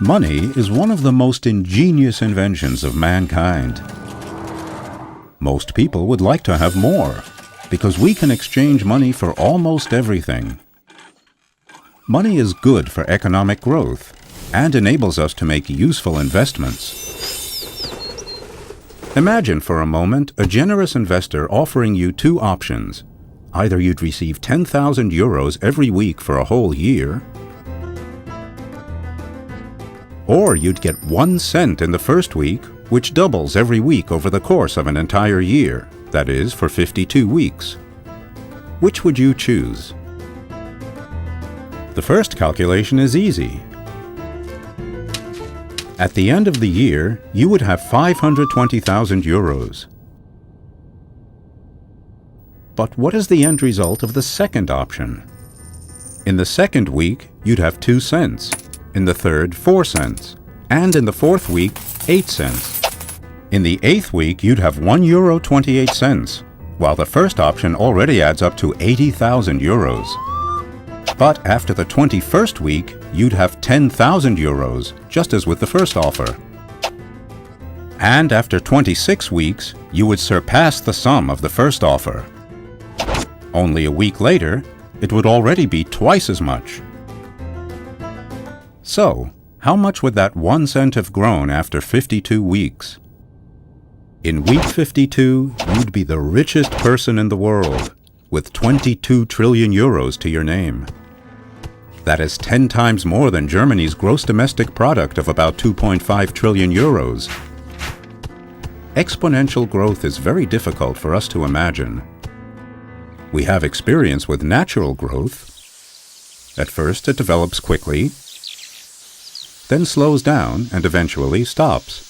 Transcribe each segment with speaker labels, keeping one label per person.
Speaker 1: Money is one of the most ingenious inventions of mankind. Most people would like to have more, because we can exchange money for almost everything. Money is good for economic growth and enables us to make useful investments. Imagine for a moment a generous investor offering you two options. Either you'd receive 10,000 euros every week for a whole year, or you'd get 1 cent in the first week, which doubles every week over the course of an entire year, that is, for 52 weeks. Which would you choose? The first calculation is easy. At the end of the year, you would have 520,000 euros. But what is the end result of the second option? In the second week, you'd have 2 cents. In the third, 4 cents, and in the fourth week, 8 cents. In the eighth week, you'd have €1.28, while the first option already adds up to 80,000 euros. But after the 21st week, you'd have 10,000 euros, just as with the first offer. And after 26 weeks, you would surpass the sum of the first offer. Only a week later, it would already be twice as much. So, how much would that 1 cent have grown after 52 weeks? In week 52, you'd be the richest person in the world, with 22 trillion euros to your name. That is 10 times more than Germany's gross domestic product of about 2.5 trillion euros. Exponential growth is very difficult for us to imagine. We have experience with natural growth. At first, it develops quickly, then slows down and eventually stops.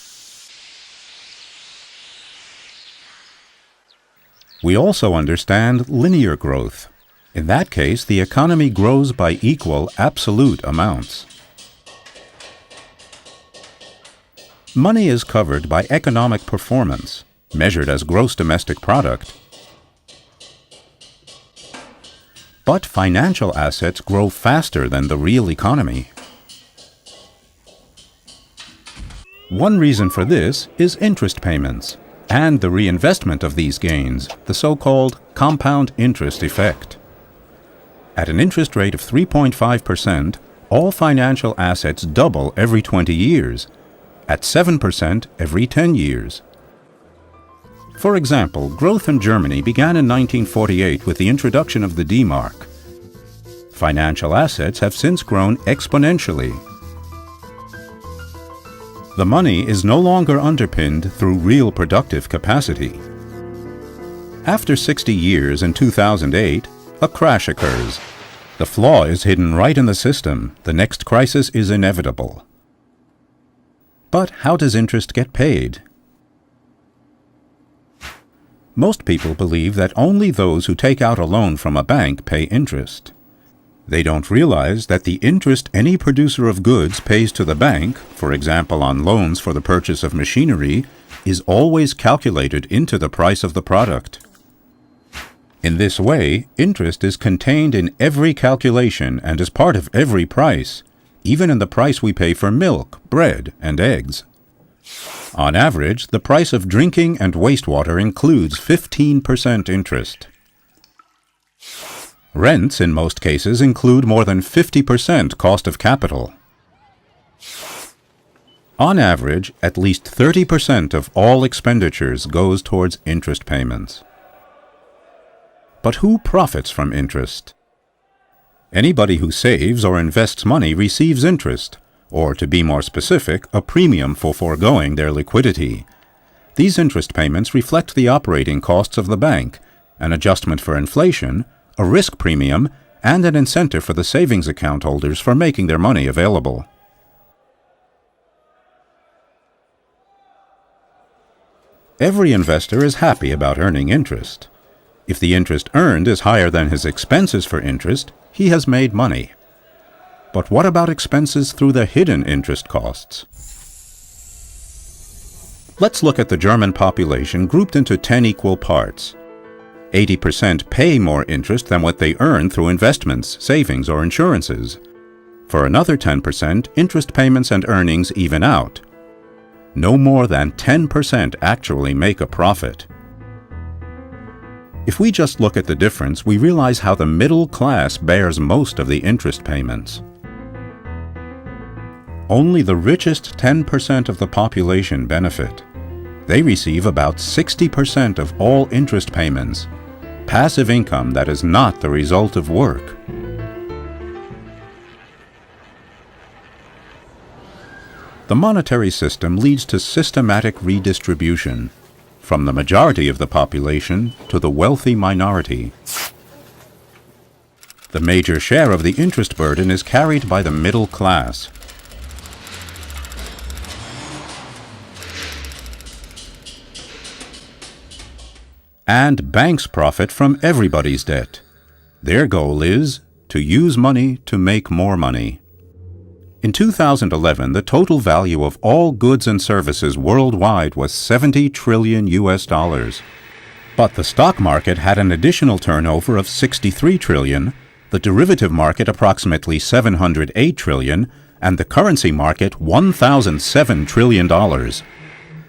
Speaker 1: We also understand linear growth. In that case, the economy grows by equal absolute amounts. Money is covered by economic performance, measured as gross domestic product. But financial assets grow faster than the real economy. One reason for this is interest payments and the reinvestment of these gains, the so-called compound interest effect. At an interest rate of 3.5%, all financial assets double every 20 years, at 7% every 10 years. For example, growth in Germany began in 1948 with the introduction of the D-Mark. Financial assets have since grown exponentially. The money is no longer underpinned through real productive capacity. After 60 years in 2008, a crash occurs. The flaw is hidden right in the system. The next crisis is inevitable. But how does interest get paid? Most people believe that only those who take out a loan from a bank pay interest. They don't realize that the interest any producer of goods pays to the bank, for example on loans for the purchase of machinery, is always calculated into the price of the product. In this way, interest is contained in every calculation and is part of every price, even in the price we pay for milk, bread, and eggs. On average, the price of drinking and wastewater includes 15% interest. Rents, in most cases, include more than 50% cost of capital. On average, at least 30% of all expenditures goes towards interest payments. But who profits from interest? Anybody who saves or invests money receives interest, or to be more specific, a premium for foregoing their liquidity. These interest payments reflect the operating costs of the bank, an adjustment for inflation, a risk premium, and an incentive for the savings account holders for making their money available. Every investor is happy about earning interest. If the interest earned is higher than his expenses for interest, he has made money. But what about expenses through the hidden interest costs? Let's look at the German population grouped into 10 equal parts. 80% pay more interest than what they earn through investments, savings, or insurances. For another 10%, interest payments and earnings even out. No more than 10% actually make a profit. If we just look at the difference, we realize how the middle class bears most of the interest payments. Only the richest 10% of the population benefit. They receive about 60% of all interest payments, passive income that is not the result of work. The monetary system leads to systematic redistribution, from the majority of the population to the wealthy minority. The major share of the interest burden is carried by the middle class. And banks profit from everybody's debt. Their goal is to use money to make more money. In 2011, the total value of all goods and services worldwide was $70 trillion. But the stock market had an additional turnover of $63 trillion, the derivative market approximately $708 trillion, and the currency market $1,007 trillion.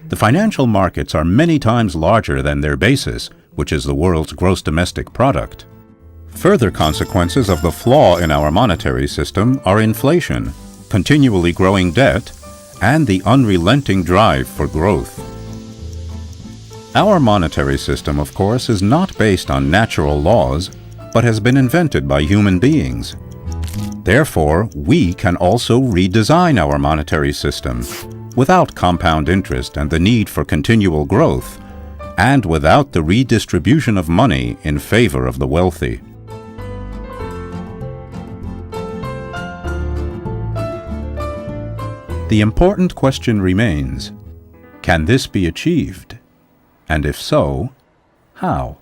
Speaker 1: The financial markets are many times larger than their basis, which is the world's gross domestic product. Further consequences of the flaw in our monetary system are inflation, continually growing debt, and the unrelenting drive for growth. Our monetary system, of course, is not based on natural laws, but has been invented by human beings. Therefore, we can also redesign our monetary system without compound interest and the need for continual growth, and without the redistribution of money in favor of the wealthy. The important question remains, can this be achieved? And if so, how?